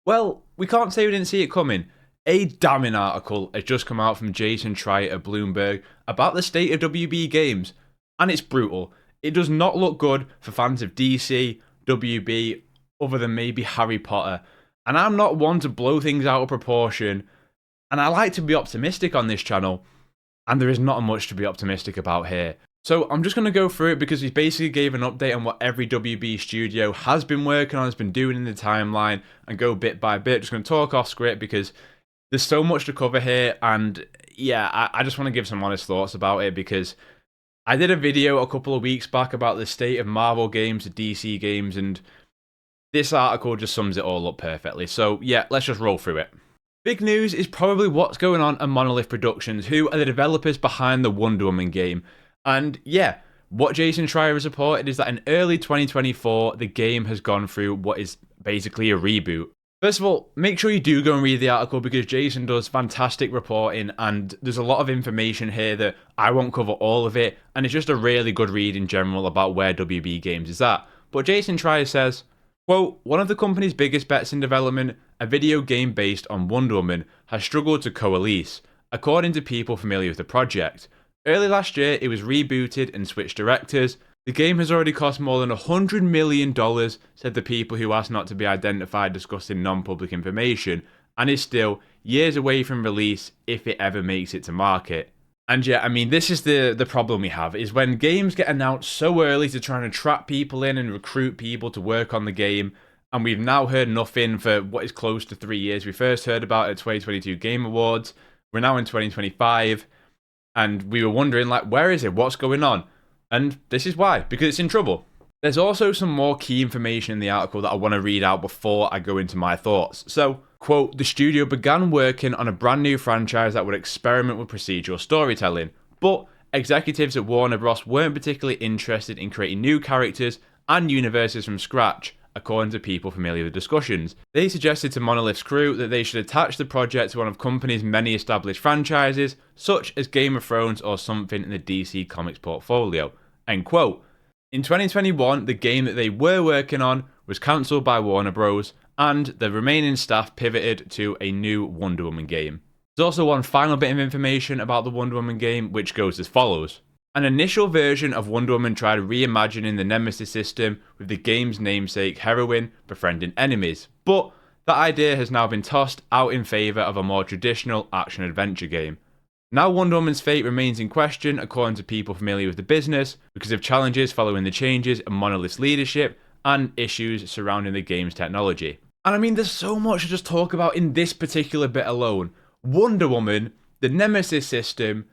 Well, we can't say we didn't see it coming. A damning article has just come out from Jason Schreier at Bloomberg about the state of WB games, and it's brutal. It does not look good for fans of DC, WB, other than maybe Harry Potter. And I'm not one to blow things out of proportion, and I like to be optimistic on this channel, and there is not much to be optimistic about here. So I'm just going to go through it because he basically gave an update on what every WB studio has been working on, has been doing in the timeline, and go bit by bit. Just going to talk off script because there's so much to cover here, and yeah, I just want to give some honest thoughts about it because I did a video a couple of weeks back about the state of Marvel games, the DC games, and this article just sums it all up perfectly. So yeah, let's just roll through it. Big news is probably what's going on at Monolith Productions, who are the developers behind the Wonder Woman game. And yeah, what Jason Schreier has reported is that in early 2024, the game has gone through what is basically a reboot. First of all, make sure you do go and read the article because Jason does fantastic reporting and there's a lot of information here that I won't cover all of it, and it's just a really good read in general about where WB Games is at. But Jason Schreier says, quote, one of the company's biggest bets in development, a video game based on Wonder Woman, has struggled to coalesce, according to people familiar with the project. Early last year, it was rebooted and switched directors. The game has already cost more than $100 million, said the people who asked not to be identified discussing non-public information, and is still years away from release if it ever makes it to market. And yeah, I mean, this is the problem we have, is when games get announced so early to try and attract people in and recruit people to work on the game, and we've now heard nothing for what is close to 3 years. We first heard about it at 2022 Game Awards. We're now in 2025. And we were wondering, like, where is it? What's going on? And this is why, because it's in trouble. There's also some more key information in the article that I want to read out before I go into my thoughts. So, quote, the studio began working on a brand new franchise that would experiment with procedural storytelling, but executives at Warner Bros. Weren't particularly interested in creating new characters and universes from scratch, according to people familiar with discussions. They suggested to Monolith's crew that they should attach the project to one of the company's many established franchises, such as Game of Thrones or something in the DC Comics portfolio. End quote. In 2021, the game that they were working on was cancelled by Warner Bros., and the remaining staff pivoted to a new Wonder Woman game. There's also one final bit of information about the Wonder Woman game, which goes as follows. An initial version of Wonder Woman tried reimagining the Nemesis system with the game's namesake heroine befriending enemies, but that idea has now been tossed out in favour of a more traditional action-adventure game. Now Wonder Woman's fate remains in question, according to people familiar with the business, because of challenges following the changes in Monolith's leadership and issues surrounding the game's technology. And I mean, there's so much to just talk about in this particular bit alone. Wonder Woman, the Nemesis system.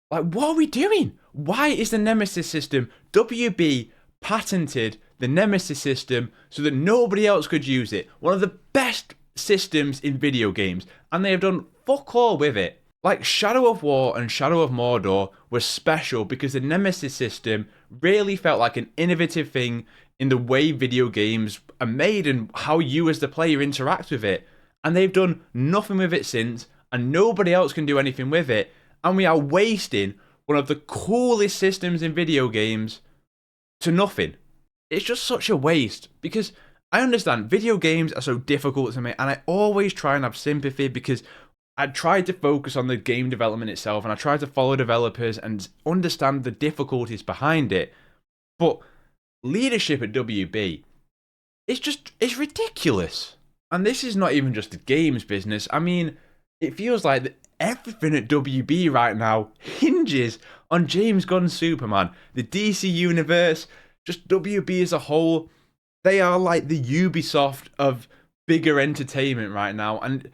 Like, what are we doing? Why is the Nemesis system? WB patented the Nemesis system so that nobody else could use it. One of the best systems in video games, and they have done fuck all with it. Like, Shadow of War and Shadow of Mordor were special because the Nemesis system really felt like an innovative thing in the way video games are made and how you as the player interact with it. And they've done nothing with it since, and nobody else can do anything with it. And we are wasting one of the coolest systems in video games to nothing. It's just such a waste, because I understand video games are so difficult to make, and I always try and have sympathy because I try to focus on the game development itself, and I try to follow developers and understand the difficulties behind it. But leadership at WB, it's ridiculous. And this is not even just the games business. I mean, it feels like everything at WB right now hinges on James Gunn's Superman. The DC universe, just WB as a whole, they are like the Ubisoft of bigger entertainment right now. And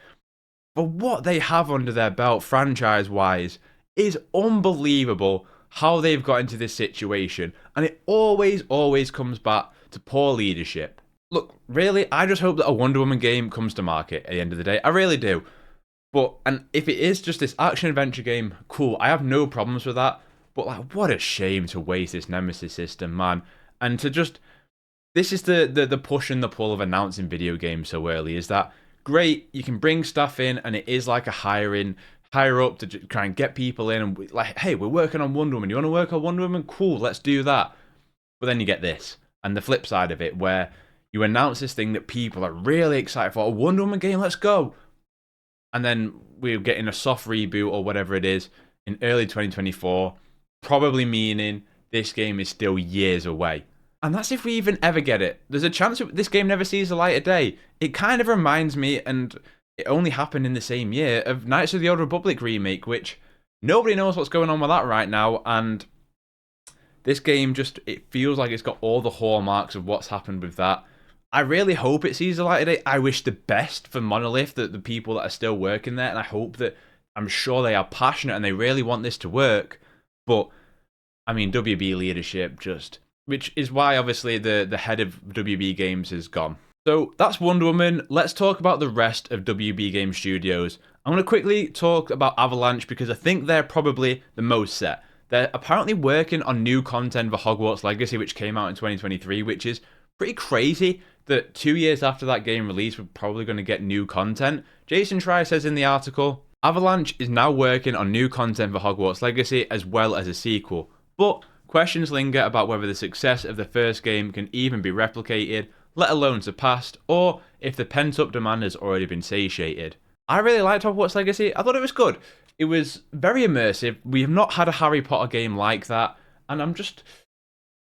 for what they have under their belt franchise-wise is unbelievable how they've got into this situation. And it always comes back to poor leadership. Look, really, I just hope that a Wonder Woman game comes to market at the end of the day. I really do. But, and if it is just this action-adventure game, cool, I have no problems with that. But, like, what a shame to waste this Nemesis system, man. And to just, this is the push and the pull of announcing video games so early, is that, great, you can bring stuff in, and it is like a hire up to try and get people in, and like, hey, we're working on Wonder Woman, you want to work on Wonder Woman? Cool, let's do that. But then you get this, and the flip side of it, where You announce this thing that people are really excited for, a Wonder Woman game, let's go. And then we're getting a soft reboot or whatever it is in early 2024, probably meaning this game is still years away. And that's if we even ever get it. There's a chance this game never sees the light of day. It kind of reminds me, and it only happened in the same year, of Knights of the Old Republic remake, which nobody knows what's going on with that right now. And this game just, it feels like it's got all the hallmarks of what's happened with that. I really hope it sees the light of day. I wish the best for Monolith, the people that are still working there, and I hope that, I'm sure they are passionate and they really want this to work. But, I mean, WB leadership just, which is why obviously the head of WB Games is gone. So that's Wonder Woman. Let's talk about the rest of WB Game Studios. I'm going to quickly talk about Avalanche because I think they're probably the most set. They're apparently working on new content for Hogwarts Legacy, which came out in 2023, which is pretty crazy that 2 years after that game release, we're probably going to get new content. Jason Schreier says in the article, Avalanche is now working on new content for Hogwarts Legacy as well as a sequel. But questions linger about whether the success of the first game can even be replicated, let alone surpassed, or if the pent-up demand has already been satiated. I really liked Hogwarts Legacy. I thought it was good. It was very immersive. We have not had a Harry Potter game like that, and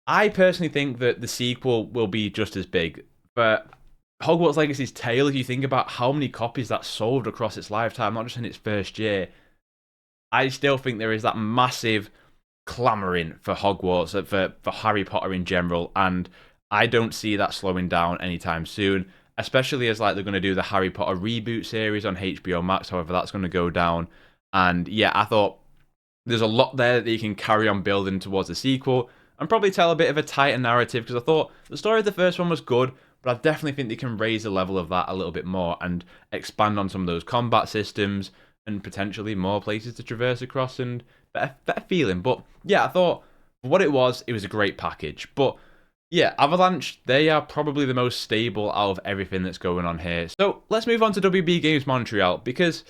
I personally think that the sequel will be just as big. But Hogwarts Legacy's tale, if you think about how many copies that sold across its lifetime, not just in its first year, I still think there is that massive clamoring for Hogwarts, for Harry Potter in general, and I don't see that slowing down anytime soon, especially as like they're going to do the Harry Potter reboot series on HBO Max, however that's going to go down. And yeah, I thought there's a lot there that you can carry on building towards the sequel and probably tell a bit of a tighter narrative, because I thought the story of the first one was good, but I definitely think they can raise the level of that a little bit more and expand on some of those combat systems and potentially more places to traverse across and better feeling. But yeah, I thought for what it was a great package. But yeah, Avalanche, they are probably the most stable out of everything that's going on here. So let's move on to WB Games Montreal, because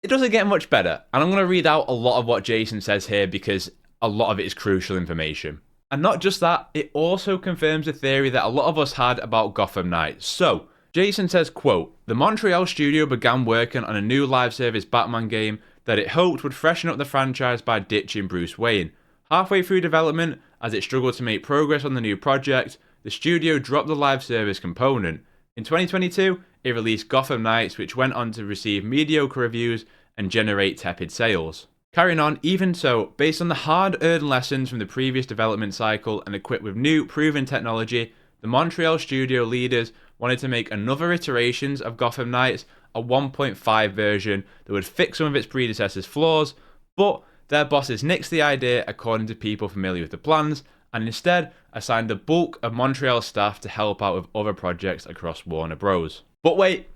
it doesn't get much better. And I'm going to read out a lot of what Jason says here because a lot of it is crucial information. And not just that, it also confirms a theory that a lot of us had about Gotham Knights. So, Jason says, quote, the Montreal studio began working on a new live service Batman game that it hoped would freshen up the franchise by ditching Bruce Wayne. Halfway through development, as it struggled to make progress on the new project, the studio dropped the live service component. In 2022, it released Gotham Knights, which went on to receive mediocre reviews and generate tepid sales. Carrying on, even so, based on the hard-earned lessons from the previous development cycle and equipped with new, proven technology, the Montreal studio leaders wanted to make another iterations of Gotham Knights, a 1.5 version that would fix some of its predecessor's flaws, but their bosses nixed the idea according to people familiar with the plans, and instead assigned the bulk of Montreal staff to help out with other projects across Warner Bros. But wait,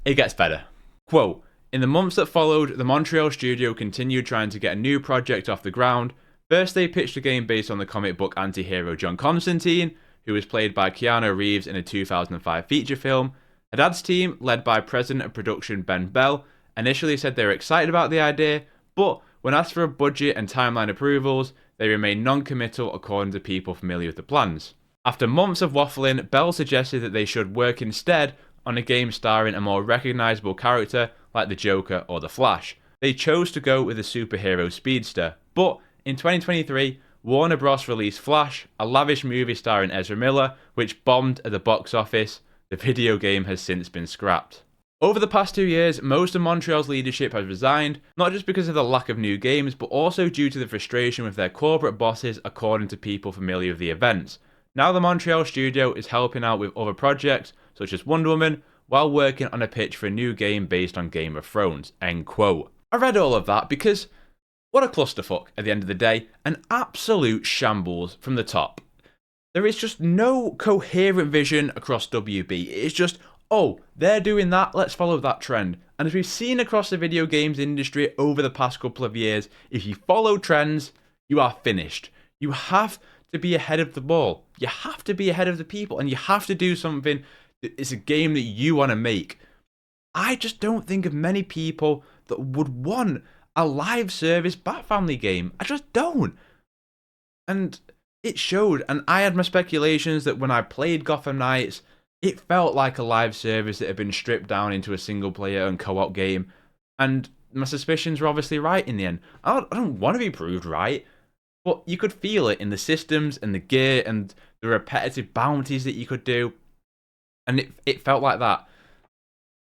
it gets better. Quote, in the months that followed, the Montreal studio continued trying to get a new project off the ground. First, they pitched a game based on the comic book anti-hero John Constantine, who was played by Keanu Reeves in a 2005 feature film. Haddad's team, led by President of Production Ben Bell, initially said they were excited about the idea, but when asked for a budget and timeline approvals, they remained non-committal according to people familiar with the plans. After months of waffling, Bell suggested that they should work instead on a game starring a more recognisable character like the Joker or the Flash. They chose to go with a superhero speedster, but in 2023, Warner Bros. Released Flash, a lavish movie starring Ezra Miller, which bombed at the box office. The video game has since been scrapped. Over the past 2 years, most of Montreal's leadership has resigned, not just because of the lack of new games, but also due to the frustration with their corporate bosses, according to people familiar with the events. Now the Montreal studio is helping out with other projects, such as Wonder Woman, while working on a pitch for a new game based on Game of Thrones. End quote. I read all of that because what a clusterfuck at the end of the day, an absolute shambles from the top. There is just no coherent vision across WB. It's just, oh, they're doing that, let's follow that trend. And as we've seen across the video games industry over the past couple of years, if you follow trends, you are finished. You have to be ahead of the ball. You have to be ahead of the people, and you have to do something that is a game that you want to make. I just don't think of many people that would want a live service Bat Family game. I just don't. And it showed. And I had my speculations that when I played Gotham Knights, it felt like a live service that had been stripped down into a single player and co-op game. And my suspicions were obviously right in the end. I don't want to be proved right, but you could feel it in the systems and the gear and the repetitive bounties that you could do. And it felt like that.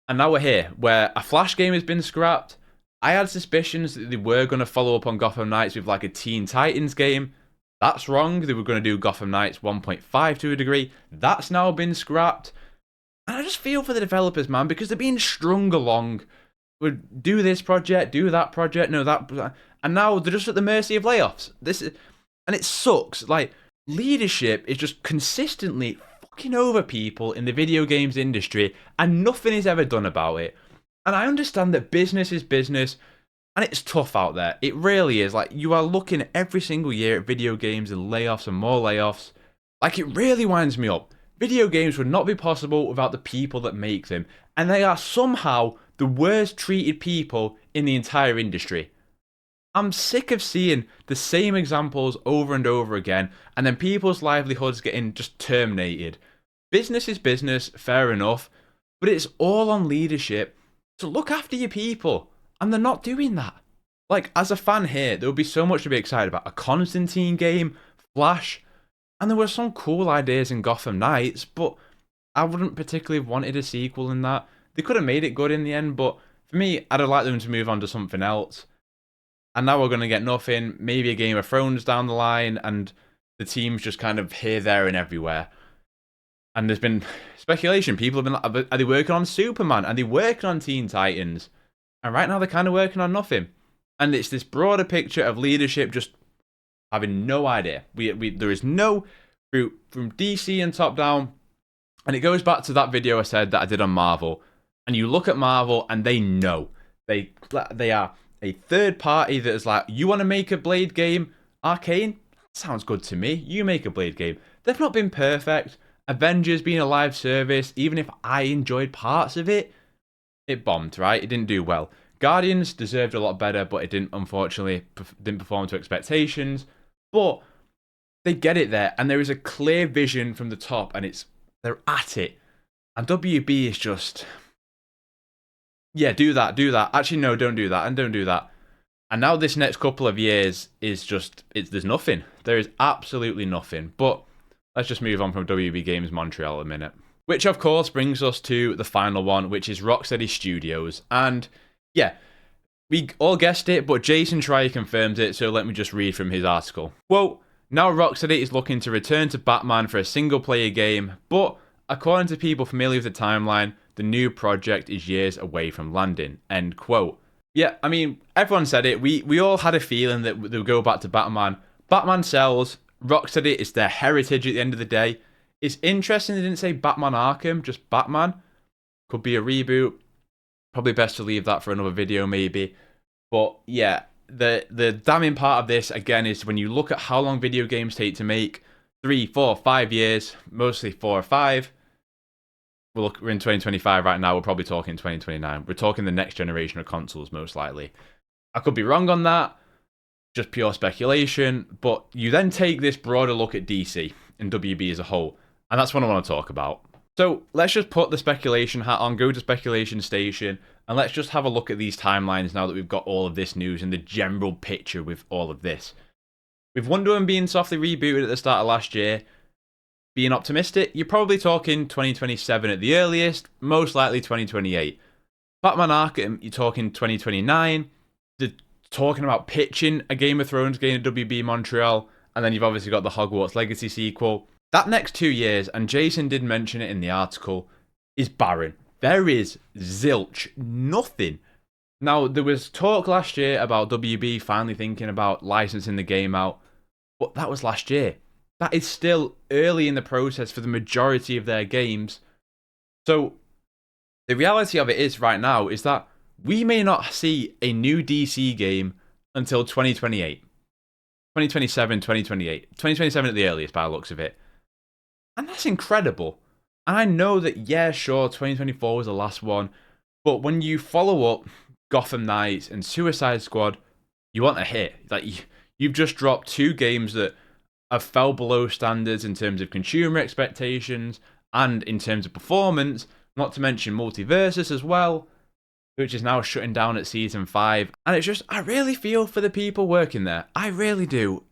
And now we're here, where a Flash game has been scrapped. I had suspicions that they were going to follow up on Gotham Knights with like a Teen Titans game. That's wrong. They were going to do Gotham Knights 1.5 to a degree. That's now been scrapped. And I just feel for the developers, man, because they're being strung along. Would do this project, do that project, no that, and now they're just at the mercy of layoffs. And it sucks. Like, leadership is just consistently fucking over people in the video games industry, and nothing is ever done about it. And I understand that business is business, and it's tough out there. It really is. Like, you are looking every single year at video games and layoffs and more layoffs. Like, it really winds me up. Video games would not be possible without the people that make them, and they are somehow the worst treated people in the entire industry. I'm sick of seeing the same examples over and over again, and then people's livelihoods getting just terminated. Business is business, fair enough, but it's all on leadership to look after your people, and they're not doing that. Like, as a fan here, there would be so much to be excited about. A Constantine game, Flash, and there were some cool ideas in Gotham Knights, but I wouldn't particularly have wanted a sequel in that. They could have made it good in the end, but for me, I'd have liked them to move on to something else. And now we're going to get nothing, maybe a Game of Thrones down the line, and the team's just kind of here, there, and everywhere. And there's been speculation. People have been like, are they working on Superman? Are they working on Teen Titans? And right now they're kind of working on nothing. And it's this broader picture of leadership just having no idea. There is no fruit from DC and top down. And it goes back to that video I said that I did on Marvel. And you look at Marvel and they know. They are a third party that is like, you want to make a Blade game? Arcane? Sounds good to me. You make a Blade game. They've not been perfect. Avengers being a live service, even if I enjoyed parts of it, it bombed, right? It didn't do well. Guardians deserved a lot better, but it didn't, unfortunately, didn't perform to expectations. But they get it there, and there is a clear vision from the top, and they're at it. And WB is just, yeah, do that. Actually, no, don't do that, and don't do that. And now this next couple of years is just, there's nothing. There is absolutely nothing. But let's just move on from WB Games Montreal a minute. Which, of course, brings us to the final one, which is Rocksteady Studios. And, yeah, we all guessed it, but Jason Schreier confirmed it, so let me just read from his article. Quote, now Rocksteady is looking to return to Batman for a single-player game, but according to people familiar with the timeline, the new project is years away from landing. End quote. Yeah, I mean, everyone said it. We all had a feeling that they'll go back to Batman. Batman sells. Rocksteady is their heritage at the end of the day. It's interesting they didn't say Batman Arkham, just Batman. Could be a reboot. Probably best to leave that for another video, maybe. But yeah, the damning part of this, again, is when you look at how long video games take to make, 3, 4, 5 years, mostly 4 or 5. We're in 2025 right now, we're probably talking 2029. We're talking the next generation of consoles, most likely. I could be wrong on that. Just pure speculation, but you then take this broader look at DC and WB as a whole, and that's what I want to talk about. So let's just put the speculation hat on, go to speculation station, and let's just have a look at these timelines now that we've got all of this news and the general picture with all of this. With Wonder Woman being softly rebooted at the start of last year, being optimistic, you're probably talking 2027 at the earliest, most likely 2028. Batman Arkham, you're talking 2029. The talking about pitching a Game of Thrones game at WB Montreal, and then you've obviously got the Hogwarts Legacy sequel. That next 2 years, and Jason did mention it in the article, is barren. There is zilch, nothing. Now, there was talk last year about WB finally thinking about licensing the game out, but that was last year. That is still early in the process for the majority of their games. So, the reality of it is right now is that we may not see a new DC game until 2028. 2027, 2028. 2027 at the earliest by the looks of it. And that's incredible. And I know that, yeah, sure, 2024 was the last one. But when you follow up Gotham Knights and Suicide Squad, you want a hit. Like, you've just dropped 2 games that have fell below standards in terms of consumer expectations and in terms of performance, not to mention Multiversus as well, which is now shutting down at season 5. And it's just, I really feel for the people working there. I really do.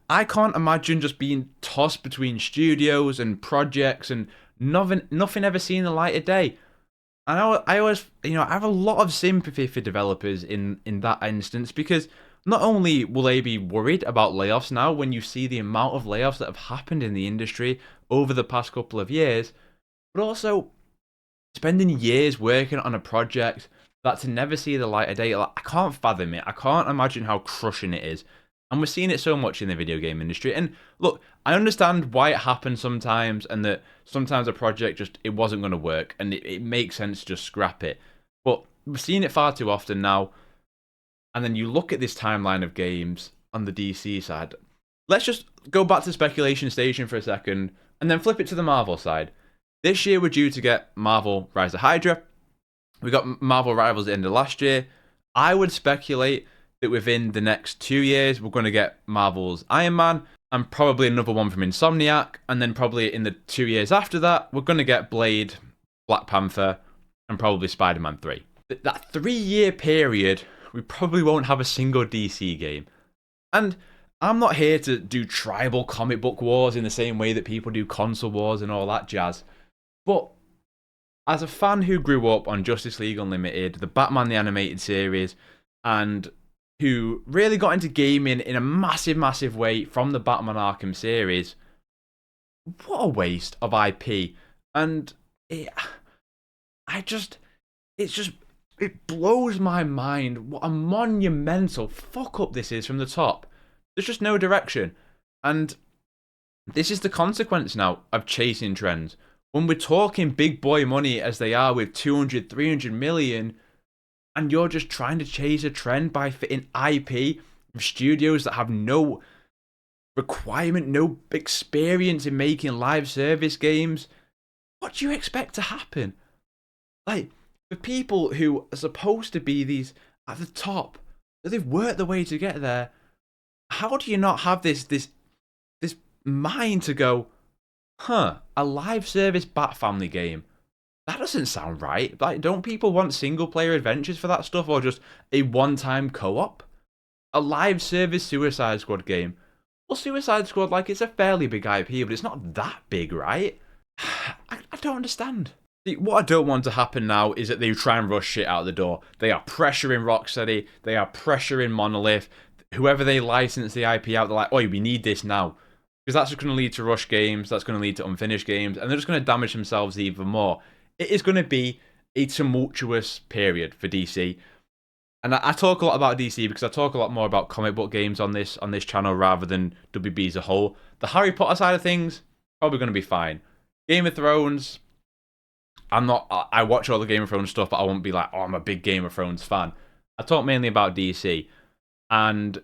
I can't imagine just being tossed between studios and projects and nothing ever seeing the light of day. And I always, I have a lot of sympathy for developers in that instance, because not only will they be worried about layoffs now when you see the amount of layoffs that have happened in the industry over the past couple of years, but also spending years working on a project that to never see the light of day, I can't fathom it. I can't imagine how crushing it is. And we're seeing it so much in the video game industry. And look, I understand why it happens sometimes, and that sometimes a project just, it wasn't going to work, and it makes sense to just scrap it. But we're seeing it far too often now. And then you look at this timeline of games on the DC side. Let's just go back to speculation station for a second, and then flip it to the Marvel side. This year we're due to get Marvel Rise of Hydra. We got Marvel Rivals at the end of last year. I would speculate that within the next 2 years, we're going to get Marvel's Iron Man, and probably another one from Insomniac, and then probably in the 2 years after that, we're going to get Blade, Black Panther, and probably Spider-Man 3. That 3-year period, we probably won't have a single DC game. And I'm not here to do tribal comic book wars in the same way that people do console wars and all that jazz. But as a fan who grew up on Justice League Unlimited, the Batman the Animated Series, and who really got into gaming in a massive, massive way from the Batman Arkham series, what a waste of IP. And it blows my mind what a monumental fuck up this is from the top. There's just no direction. And this is the consequence now of chasing trends. When we're talking big boy money as they are with 200, 300 million, and you're just trying to chase a trend by fitting IP of studios that have no requirement, no experience in making live service games, what do you expect to happen? Like, for people who are supposed to be these at the top, that they've worked their way to get there, how do you not have this mind to go, a live service Bat Family game? That doesn't sound right. Like, don't people want single player adventures for that stuff, or just a one-time co-op? A live service Suicide Squad game. Well, Suicide Squad, like, it's a fairly big IP, but it's not that big, right? I don't understand. What I don't want to happen now is that they try and rush shit out the door. They are pressuring Rocksteady. They are pressuring Monolith. Whoever they license the IP out, they're like, oh, we need this now. Because that's just going to lead to rush games. That's going to lead to unfinished games. And they're just going to damage themselves even more. It is going to be a tumultuous period for DC. And I talk a lot about DC because I talk a lot more about comic book games on this channel rather than WB as a whole. The Harry Potter side of things, probably going to be fine. Game of Thrones, I watch all the Game of Thrones stuff, but I won't be like, oh, I'm a big Game of Thrones fan. I talk mainly about DC. And,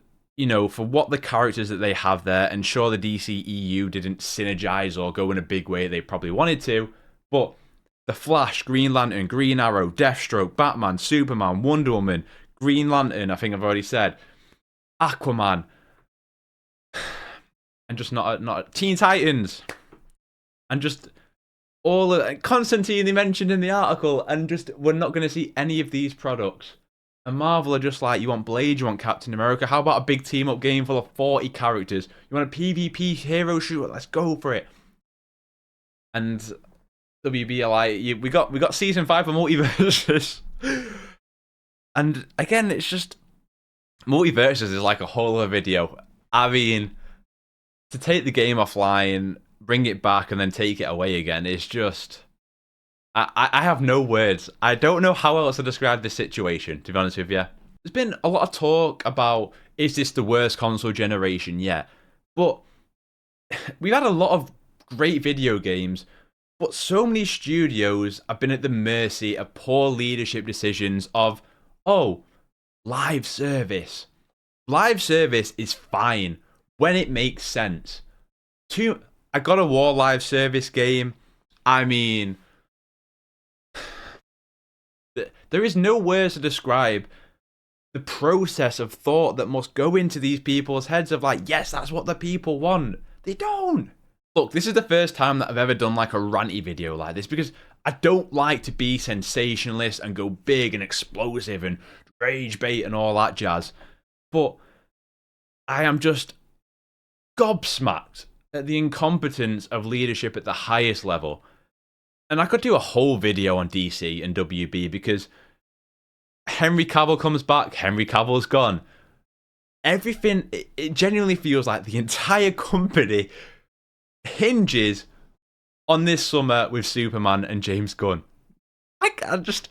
for what the characters that they have there, and sure, the DC EU didn't synergize or go in a big way they probably wanted to, but The Flash, Green Lantern, Green Arrow, Deathstroke, Batman, Superman, Wonder Woman, Green Lantern, I think I've already said, Aquaman, and just not Teen Titans, and just all of Constantine they mentioned in the article, and just we're not going to see any of these products. And Marvel are just like, you want Blade, you want Captain America, how about a big team up game full of 40 characters? You want a PvP hero shooter? Let's go for it. And WB are like, we got season 5 of Multiversus. And again, it's just, Multiversus is like a whole other video. I mean, to take the game offline, bring it back, and then take it away again, it's just, I have no words. I don't know how else to describe this situation, to be honest with you. There's been a lot of talk about, is this the worst console generation yet? But we've had a lot of great video games, but so many studios have been at the mercy of poor leadership decisions of, live service. Live service is fine when it makes sense. I got a War live service game. I mean, there is no words to describe the process of thought that must go into these people's heads of like, yes, that's what the people want. They don't. Look, this is the first time that I've ever done like a ranty video like this because I don't like to be sensationalist and go big and explosive and rage bait and all that jazz. But I am just gobsmacked at the incompetence of leadership at the highest level. And I could do a whole video on DC and WB because Henry Cavill comes back, Henry Cavill's gone. Everything, it genuinely feels like the entire company hinges on this summer with Superman and James Gunn. I just,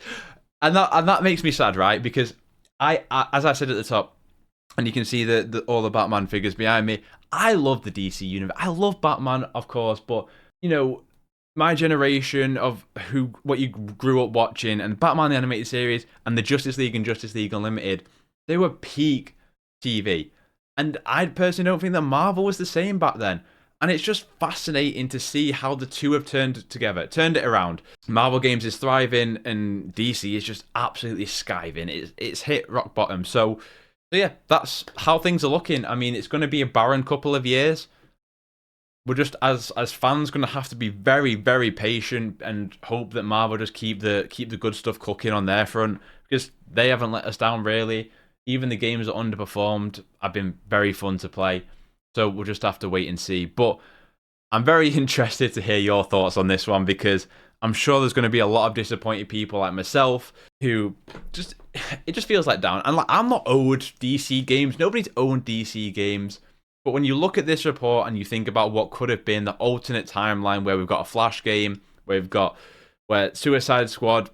and that makes me sad, right? Because I as I said at the top, and you can see all the Batman figures behind me, I love the DC universe. I love Batman, of course, but you know, my generation of what you grew up watching, and Batman the Animated Series, and the Justice League and Justice League Unlimited, they were peak TV. And I personally don't think that Marvel was the same back then. And it's just fascinating to see how the two have turned it around. Marvel Games is thriving, and DC is just absolutely skiving. It's hit rock bottom. So yeah, that's how things are looking. I mean, it's going to be a barren couple of years. We're just, as fans, going to have to be very, very patient and hope that Marvel just keep the good stuff cooking on their front, because they haven't let us down really. Even the games that underperformed have been very fun to play. So we'll just have to wait and see. But I'm very interested to hear your thoughts on this one, because I'm sure there's going to be a lot of disappointed people like myself who it just feels like down. And like, I'm not owed DC games. Nobody's owned DC games. But when you look at this report and you think about what could have been the alternate timeline, where we've got a Flash game, where Suicide Squad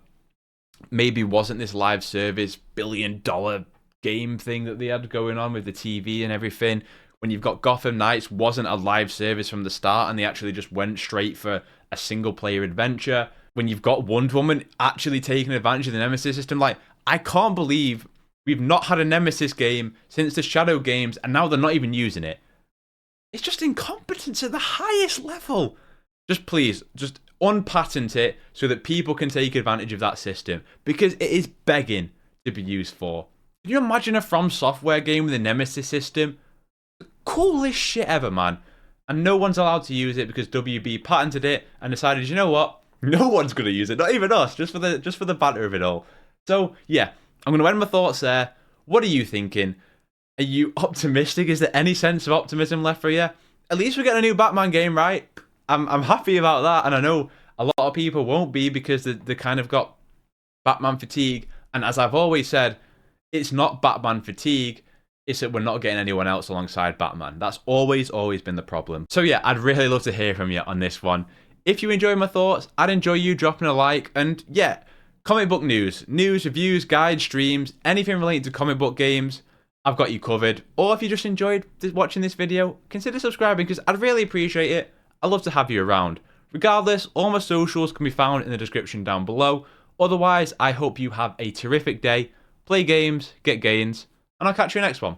maybe wasn't this live service billion-dollar game thing that they had going on with the TV and everything. When you've got Gotham Knights wasn't a live service from the start and they actually just went straight for a single player adventure. When you've got Wonder Woman actually taking advantage of the Nemesis system, like, I can't believe we've not had a Nemesis game since the Shadow games, and now they're not even using it. It's just incompetence at the highest level. Just please, just unpatent it so that people can take advantage of that system, because it is begging to be used for. Can you imagine a From Software game with a Nemesis system? Coolest shit ever, man. And no one's allowed to use it because WB patented it and decided, you know what? No one's going to use it, not even us, just for the banter of it all. So yeah, I'm going to end my thoughts there. What are you thinking? Are you optimistic? Is there any sense of optimism left for you? At least we're getting a new Batman game, right? I'm happy about that, and I know a lot of people won't be because they kind of got Batman fatigue. And as I've always said, it's not Batman fatigue. It's that we're not getting anyone else alongside Batman. That's always been the problem. So yeah, I'd really love to hear from you on this one. If you enjoy my thoughts, I'd enjoy you dropping a like. And yeah, comic book news, reviews, guides, streams, anything related to comic book games, I've got you covered. Or if you just enjoyed watching this video, consider subscribing, because I'd really appreciate it. I'd love to have you around. Regardless, all my socials can be found in the description down below. Otherwise, I hope you have a terrific day. Play games, get gains, and I'll catch you next one.